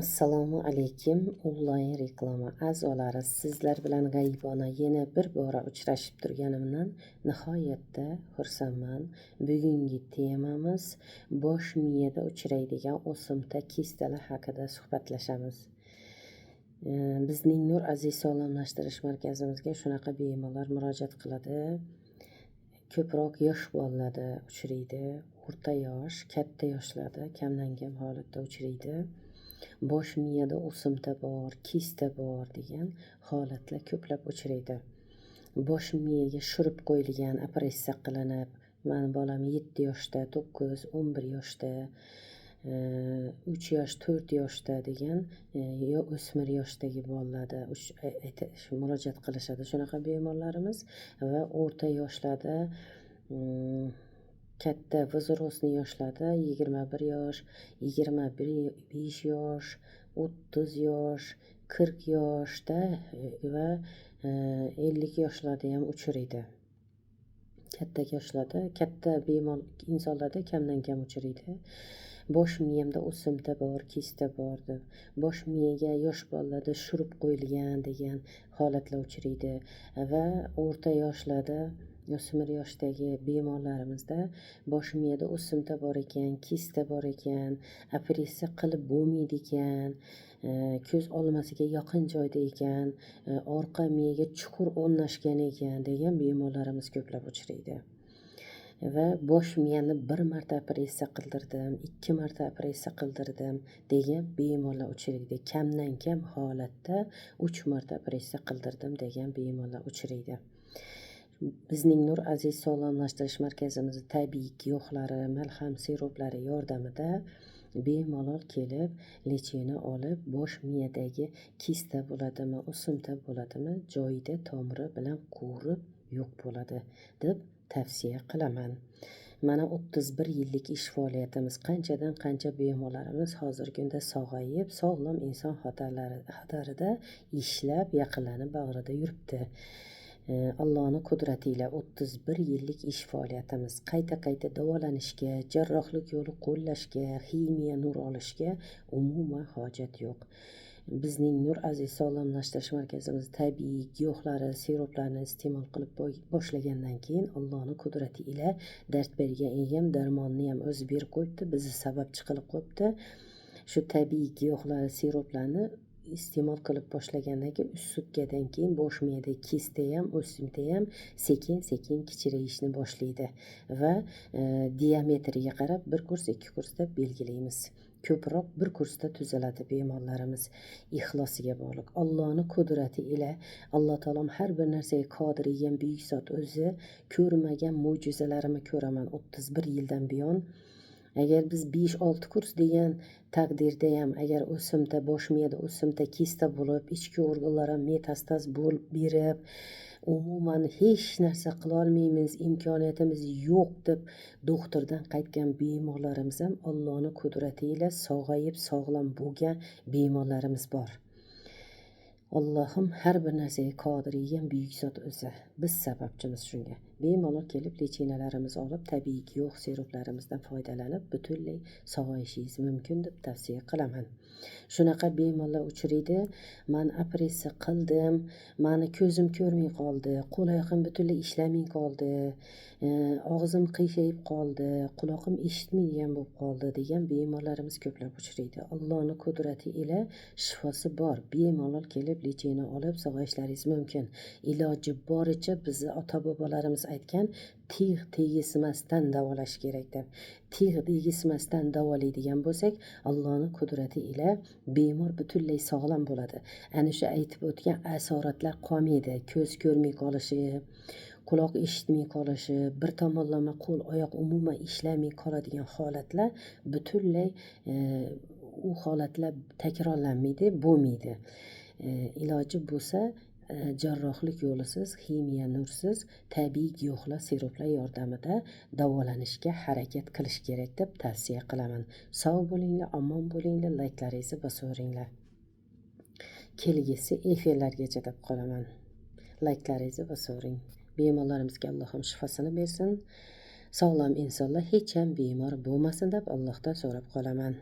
Assalomu alaykum. Onlayn reklama a'zolari, sizlar bilan g'aybona yana bir bora uchrashib turganimdan nihoyatda xursandman. Bugungi temamiz bosh miyada uchraydigan o'simta kistalar haqida suhbatlashamiz. Bizning Nur Aziz sog'lomlashtirish markazimizga shunaqa bemorlar murojaat qiladi. Ko'proq yosh bolalarda uchraydi, o'rta yosh, katta yoshlarda kamdan kam holatda uchraydi. Bosh miyada o'simta bor, kista bor degan holatlar ko'plab uchraydi. Bosh miyaga shurib qo'yilgan, operatsiya qilinib, mani bolam 7 yoshda, 9, 11 yoshda, 3 yosh, 4 yoshda degan yo o'smir yoshdagi bolalarda murojaat qilishadi shunaqa bemorlarimiz va o'rta yoshlarda katta vzrostniy yoshlarda 21 yosh, 25 yosh, 30 yosh, 40 yoshda va 50 yoshlarda ham uchraydi. Katta yoshlarda, katta bemor insonlarda kamdan kam uchraydi. Bosh miyamda o'simta bor, kista bor deb. Bosh miyaga yosh bolalarda shurib qo'yilgan degan holatlar uchraydi va o'rta yoshlarda o'smir yoshdagi bemorlarimizda bosh miyada o'simta bor ekan, kista bor ekan, operatsiya qilib bo'lmaydi ekan, ko'z olmasiga yaqin joyda ekan, orqa miyaga chuqur o'rnashgan ekan degan bemorlarimiz ko'plab uchraydi. Va bosh miyani 1 marta operatsiya qildirdim, 2 marta operatsiya qildirdim degan bemorlar uchraydi. Kamdan kam holatda 3 marta operatsiya qildirdim degan bemorlar uchraydi. Bizning Nur Aziz sog'lomlashtirish markazimizning tabiiy giyohlari, malham siroplari yordamida bemalol kelib, lechini olib, bosh miyadagi kista bo'ladimi, o'simta bo'ladimi, joyida tomiri bilan quvurib yo'q bo'ladi deb tavsiya qilaman. Mana 31 yillik ish faoliyatimiz, qanchadan qancha bemorlarimiz hozirgi kunda sog'ayib, sog'lom inson xatarida ishlab, yaqinlarni bag'rida yuribdi. Allohning qudrati ila 31 yillik ish faoliyatimiz qayta davolanishga, jarrohlik yo'li qo'llashga, ximiya nur olishga umuman hojat yo'q. Bizning Nur Aziz sog'lomlashtirish markazimiz tabiiy giyohlari, siroplarni iste'mol qilib boshlagandan keyin Allohning qudrati ila dard bergan egam darmonni ham o'zi berib qo'yibdi, bizni sababchi qilib qo'yibdi. Shu tabiiy giyohlar, siroplarni iste'mol qilib boshlagandan keyin 3 sutkadan keyin bosh miyada kista ham, o'simta ham sekin kichrayishni boshlaydi va diametriga qarab 1 kurs, 2 kurs deb belgilaymiz. Ko'proq 1 kursda tuzaladi bemorlarimiz. Ixlosiga bog'liq. Allohning qudrati ila Alloh taolam har bir narsaga qodir ekan buyuk zot o'zi ko'rmagan mo'jizalarimni ko'raman 31 yildan buyon. Agar biz 5-6 kurs degan taqdirda ham agar o'simta, bosh miyada o'simta kista bo'lib, ichki organlar ham metastaz bo'lib berib, umuman hech narsa qila olmaymiz, imkoniyatimiz yo'q deb doktordan qaytgan bemorlarimiz ham Allohning qudrati ila sog'ayib, sog'lom bo'lgan bemorlarimiz bor. Allohim har bir narsaga qodir ekan buyuk zot o'zi. Biz sababchimiz shunga. Bemalol kelib lechinalarimizni olib, tabiiy giyoh siroplarimizdan foydalanib, butunlay sog'ayishingiz mumkin deb tavsiya qilaman. Shunaqa bemorlar uchraydi. Men operatsiya qildim, meni ko'zim ko'rmay qoldi, qo'l oyoqim butunlay ishlamay qoldi, og'zim qiyshayib qoldi, quloqim eshitmaydigan bo'lib qoldi degan bemorlarimiz ko'plab uchraydi. Allohning qudrati ila shifosi bor. Bemalol kelib lechini olib sog'ayishlaringiz mumkin. Iloji boricha bizni ota-bobolarimiz aytgan tig' tegizmasdan davolash kerak deb. Tig' tegizmasdan davolaydigan bo'lsak, Allohning qudrati ila bemor butunlay sog'lom bo'ladi. Ana shu aytib o'tgan asoratlar qolmaydi. Ko'z ko'rmay qolishi, quloq eshitmay qolishi, bir tomonlama qo'l oyoq umuman ishlamay qoladigan holatlar butunlay u holatlar takrorlanmaydi, bo'lmaydi. Iloji bo'lsa jarrohlik yo'lisiz, ximiya nursiz, tabiiy giyohlar, siroplar yordamida davolanishga harakat qilish kerak deb tavsiya qilaman. Sog' bo'linglar, omon bo'linglar, layklaringizni bosaveringlar. Kelgisi efirlargacha deb qolaman. Layklaringizni bosavering. Bemorlarimizga Allohim shifosini bersin. Sog'lom insonlar hech ham bemor bo'lmasin deb Allohdan so'rab qolaman.